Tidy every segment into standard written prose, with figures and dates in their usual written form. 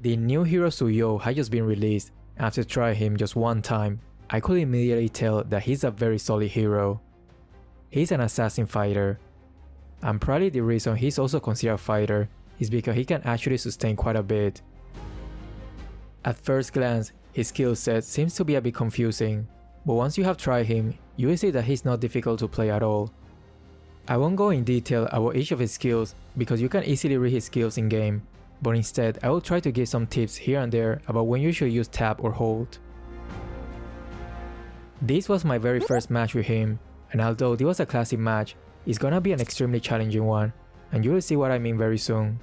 The new hero Suyou had just been released. After trying him just one time, I could immediately tell that he's a very solid hero. He's an assassin fighter, and probably the reason he's also considered a fighter is because he can actually sustain quite a bit. At first glance, his skill set seems to be a bit confusing, but once you have tried him, you will see that he's not difficult to play at all. I won't go in detail about each of his skills because you can easily read his skills in game, but instead I will try to give some tips here and there about when you should use tap or hold. This was my very first match with him, and although this was a classic match, it's gonna be an extremely challenging one, and you will see what I mean very soon.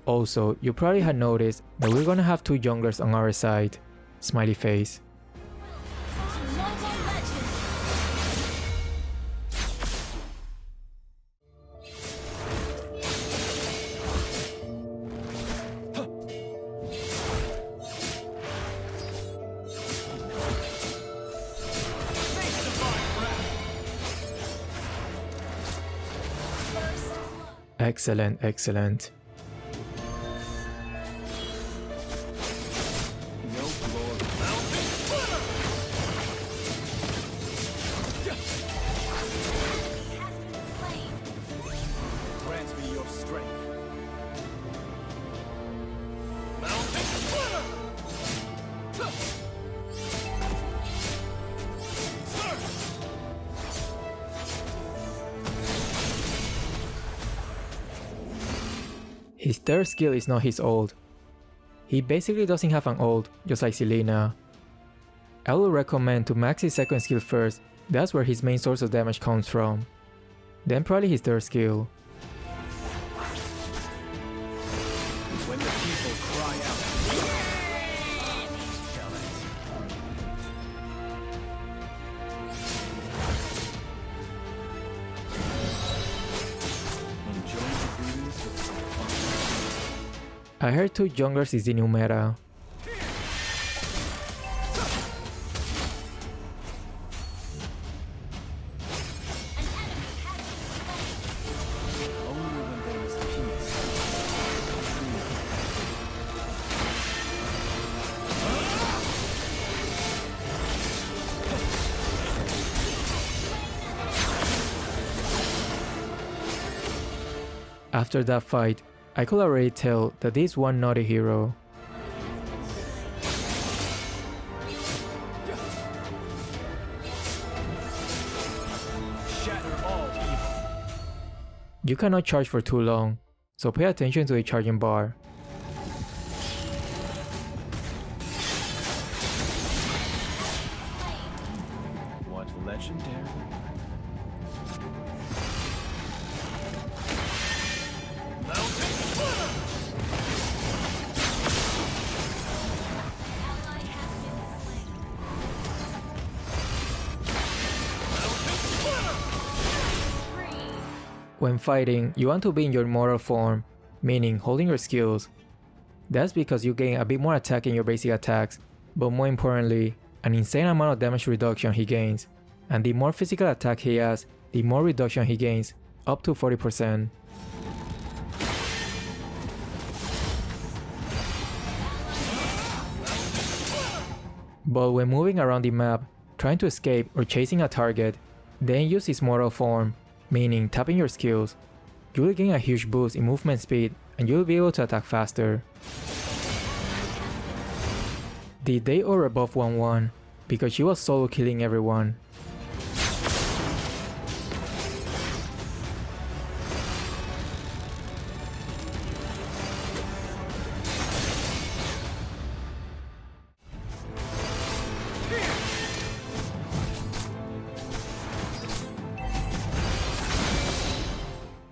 Also, you probably had noticed that we're gonna have two junglers on our side. Smiley face. Excellent, excellent. His third skill is not his ult. He basically doesn't have an ult, just like Selena. I would recommend to max his second skill first, that's where his main source of damage comes from. Then probably his third skill. When the people cry out. I heard two junglers is the new meta. After that fight, I could already tell that this is one naughty hero. You cannot charge for too long, so pay attention to the charging bar. What legendary? When fighting, you want to be in your mortal form, meaning holding your skills. That's because you gain a bit more attack in your basic attacks, but more importantly, an insane amount of damage reduction he gains, and the more physical attack he has, the more reduction he gains, up to 40%. But when moving around the map, trying to escape or chasing a target, then use his mortal form, meaning tapping your skills. You will gain a huge boost in movement speed and you will be able to attack faster. Did they all rebuff 1-1 because she was solo killing everyone.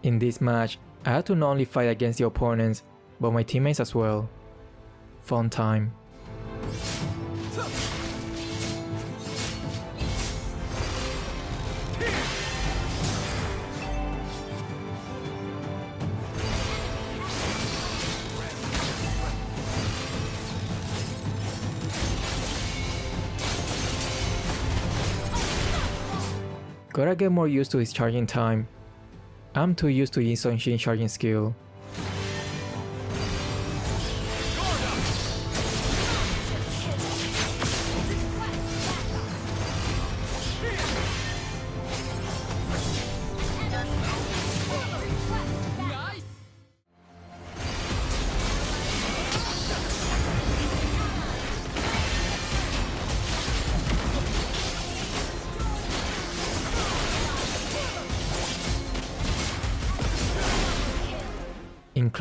In this match, I had to not only fight against the opponents, but my teammates as well. Fun time. Gotta get more used to his charging time. I'm too used to Yin Sun Shin charging skill.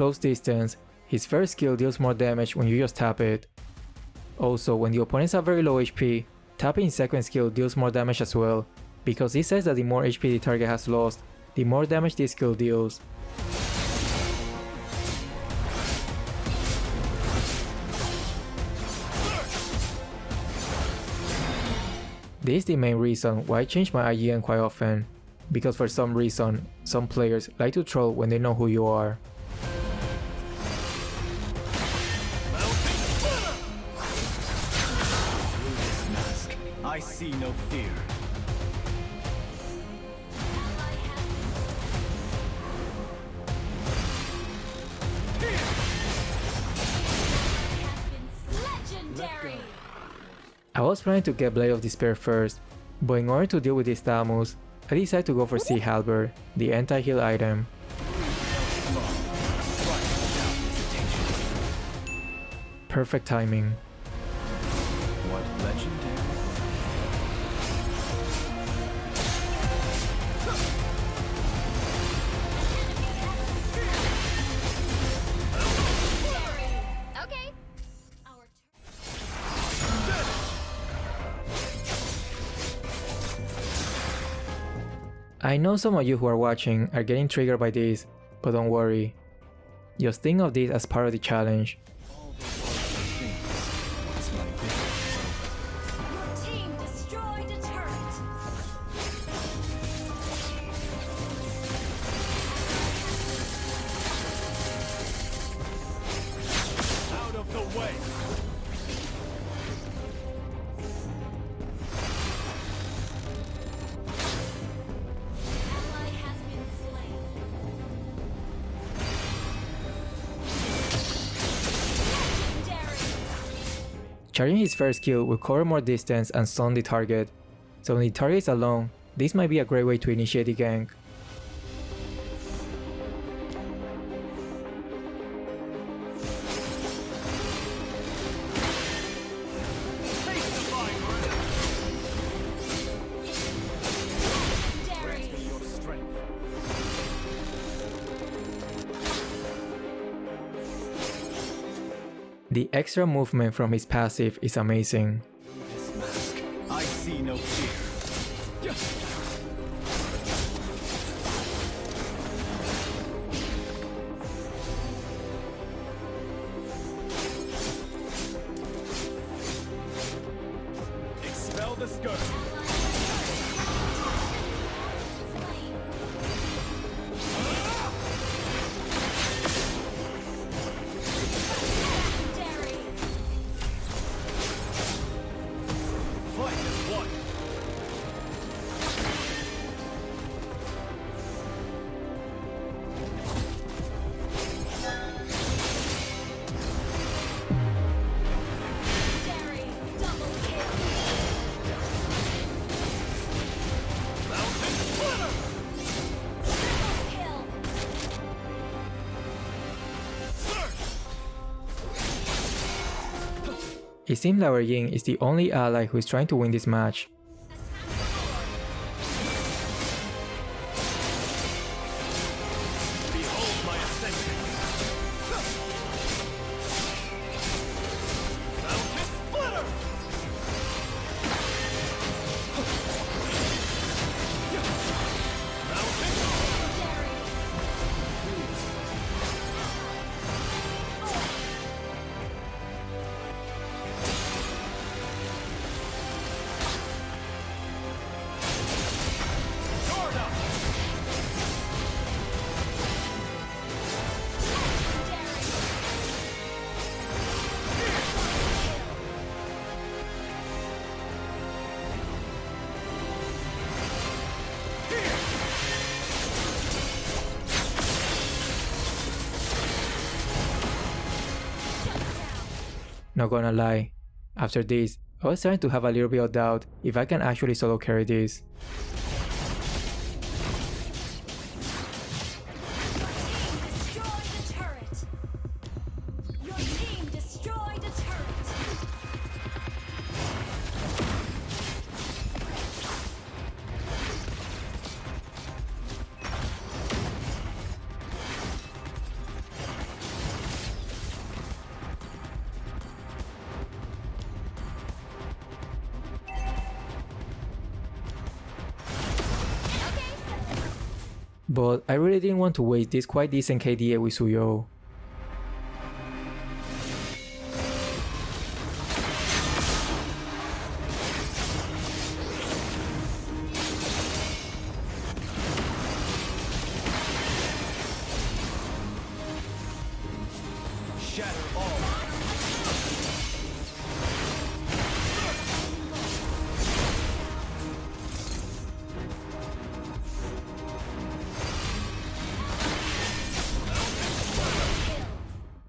close distance, his first skill deals more damage when you just tap it. Also, when the opponents have very low HP, tapping his second skill deals more damage as well, because it says that the more HP the target has lost, the more damage this skill deals. This is the main reason why I change my IGN quite often, because for some reason, some players like to troll when they know who you are. I see no fear. I was planning to get Blade of Despair first, but in order to deal with this Thamus, I decided to go for Sea Halberd, the anti-heal item. Perfect timing. What legendary? Okay. I know some of you who are watching are getting triggered by this, but don't worry. Just think of this as part of the challenge. All those things. What's my difference? Your team destroyed a turret. Out of the way. Ally has been slain. Legendary. Charging his first skill will cover more distance and stun the target, so when the target is alone, this might be a great way to initiate the gank. Legendary. Grant me your strength. The extra movement from his passive is amazing. This mask. I see no fear. Expel the skirt. Slain. Legendary. Fight as one. Legendary. Double kill. Mountain splitter. Triple kill. It seems like our Yin is the only ally who is trying to win this match. Behold my ascension. Mountain splitter. Mountain. Legendary. Sword up. Not gonna lie, after this, I was starting to have a little bit of doubt if I can actually solo carry this. Destroyed a turret. Your team destroyed a turret. but I really didn't want to waste this quite decent KDA with Suyou. Shatter all.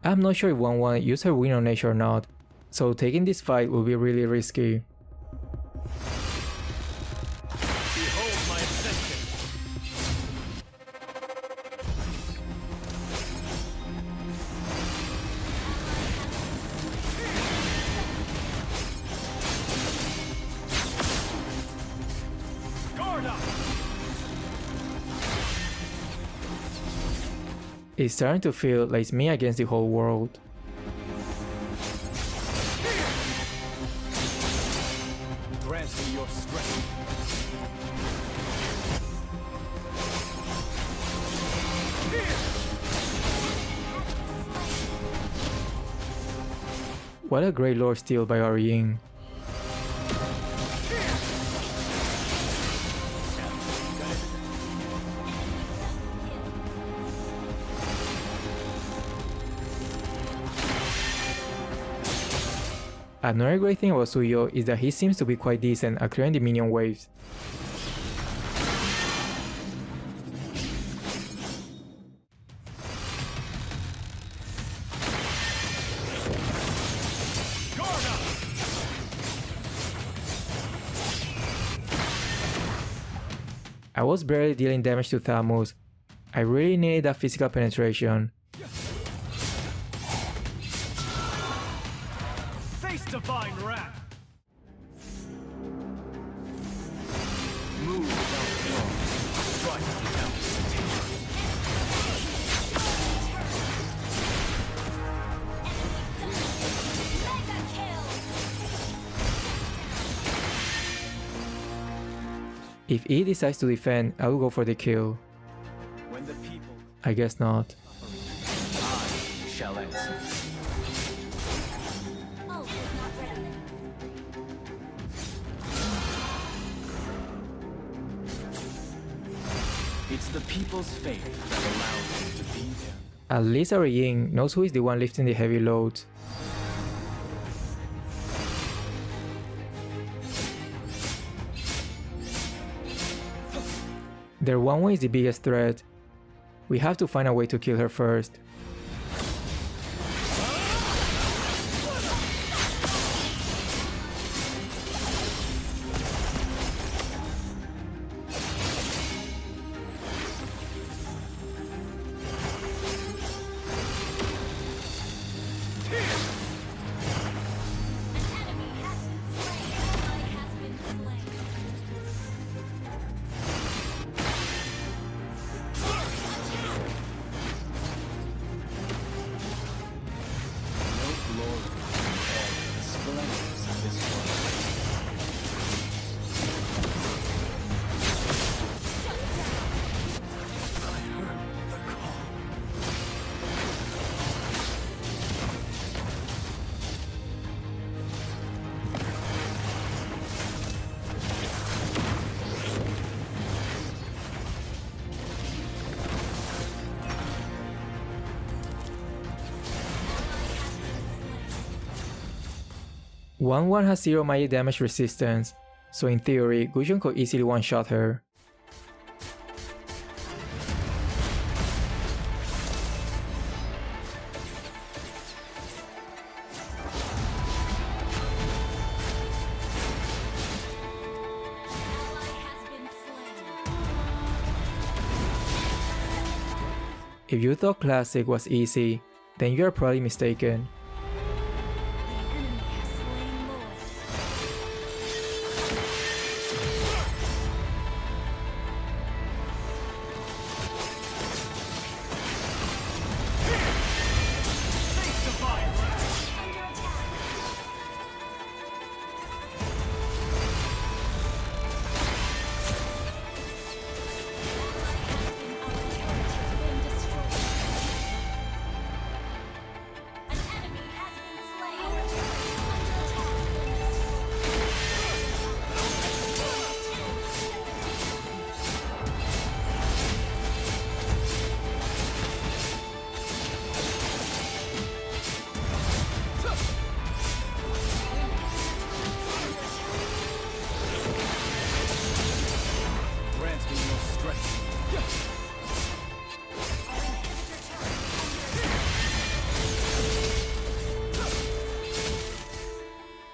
I'm not sure if 1-1 use her win on Edge or not, so taking this fight will be really risky. Behold my ascension. Guard up. It's starting to feel like it's me against the whole world. Grant me your strength. What a great lore steal by Orien. Another great thing about Suyou is that he seems to be quite decent at clearing the minion waves. Guard up. I was barely dealing damage to Thamus. I really needed that physical penetration. Face divine wrath. Move without thought. Strike without hesitation. Mega kill! If E decides to defend, I will go for the kill. When the people I guess not. I shall answer. Ult is not ready. It's the people's faith that allows you to be there. At least Orien knows who is the one lifting the heavy loads. Their 1-1 is the biggest threat. We have to find a way to kill her first. One one has 0 magic damage resistance, so in theory, Gusion could easily one-shot her. If you thought Classic was easy, then you are probably mistaken.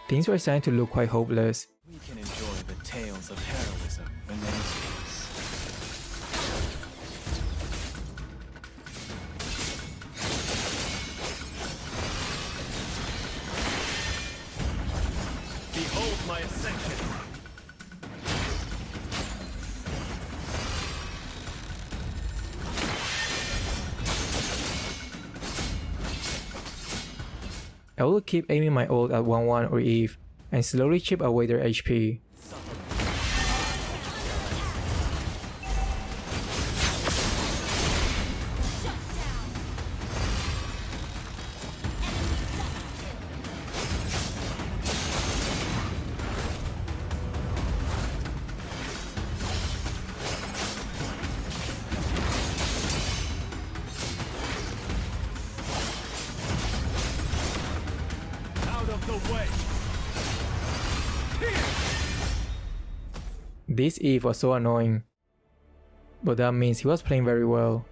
Things were starting to look quite hopeless. We can enjoy the tales of heroism when there is peace. Behold my ascension! I will keep aiming my ult at 1-1 or Eve and slowly chip away their HP. Out of the way! This Eve was so annoying, but that means he was playing very well.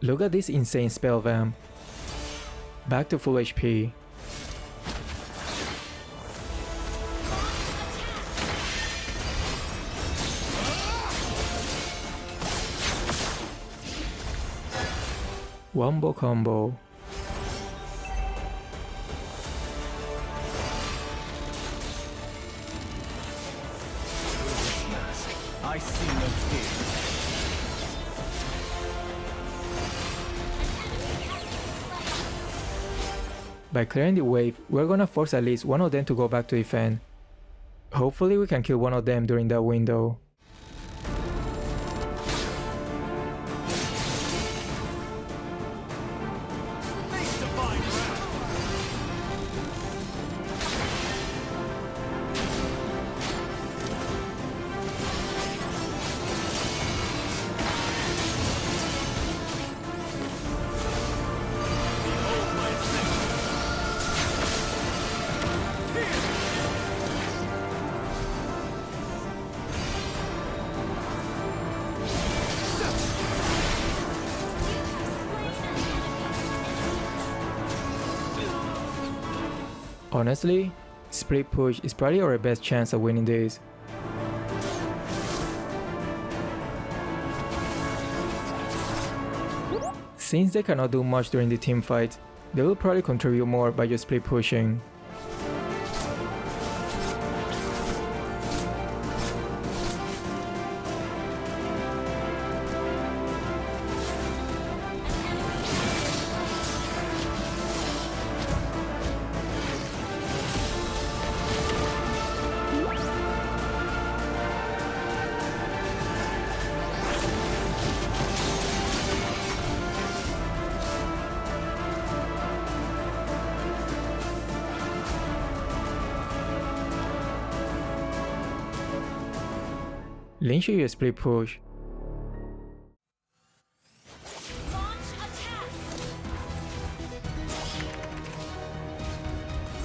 Look at this insane spell vamp. Back to full HP. Wombo combo. I see no fear. By clearing the wave, we're gonna force at least one of them to go back to defend. Hopefully we can kill one of them during that window. Face divine wrath! Behold my ascension! Honestly, split push is probably our best chance of winning this. Since they cannot do much during the team fight, they will probably contribute more by just split pushing. Lin should use split push. Launch attack!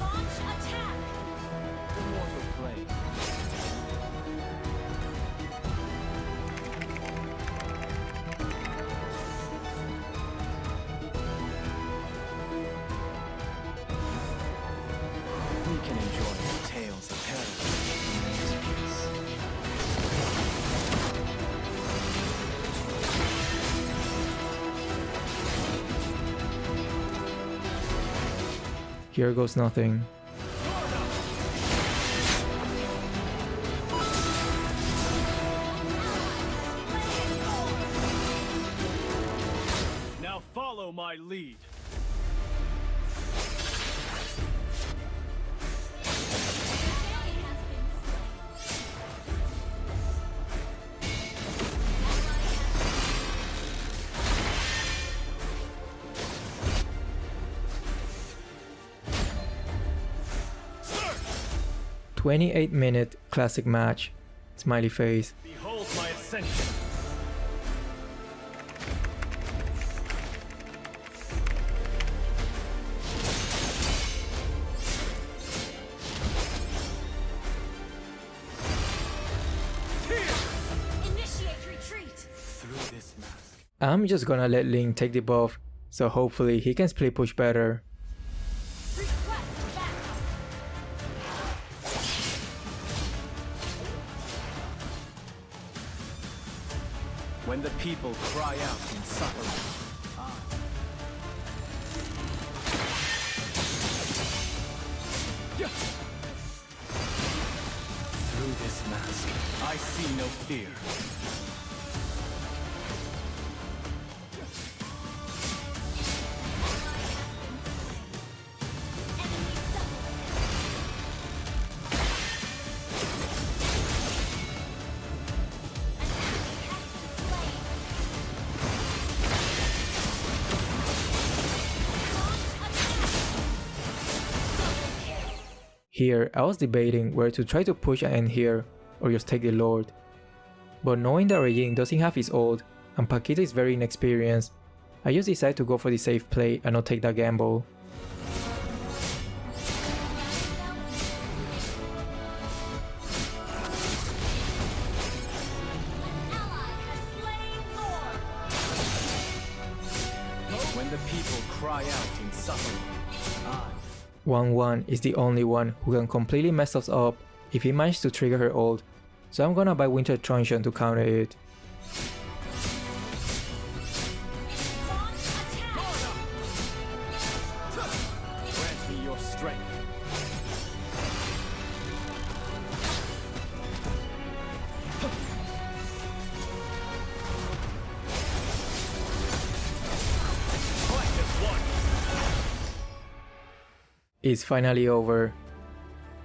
Launch attack! Immortal flame. We can enjoy the tales of heroism when there is peace. Here goes nothing. Now follow my lead. Enemy has been slain. 28-minute classic match. Smiley face. Behold my ascension. Initiate retreat! Through this mask. I'm just gonna let Lin take the buff, so hopefully he can split push better. Request backup! When the people cry out in suffering, through this mask, I see no fear. Here, I was debating whether to try to push an end here or just take the Lord. But knowing that Regine doesn't have his ult and Paquito is very inexperienced, I just decided to go for the safe play and not take that gamble. When the people cry out in suffering, 1-1 is the only one who can completely mess us up if he manages to trigger her ult, so I'm gonna buy Winter Truncheon to counter it. grant me your strength. Fight as one. It's finally over.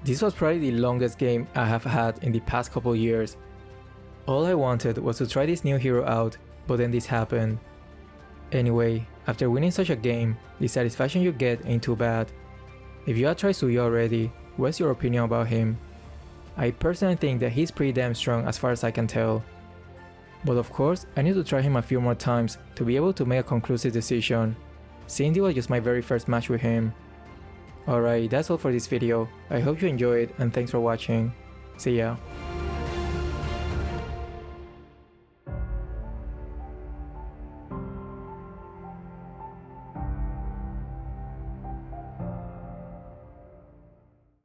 This was probably the longest game I have had in the past couple years. All I wanted was to try this new hero out, but then this happened. Anyway, after winning such a game, the satisfaction you get ain't too bad. If you have tried Suyou already, what's your opinion about him? I personally think that he's pretty damn strong as far as I can tell. But of course, I need to try him a few more times to be able to make a conclusive decision, since it was just my very first match with him. Alright, that's all for this video. I hope you enjoyed and thanks for watching. See ya.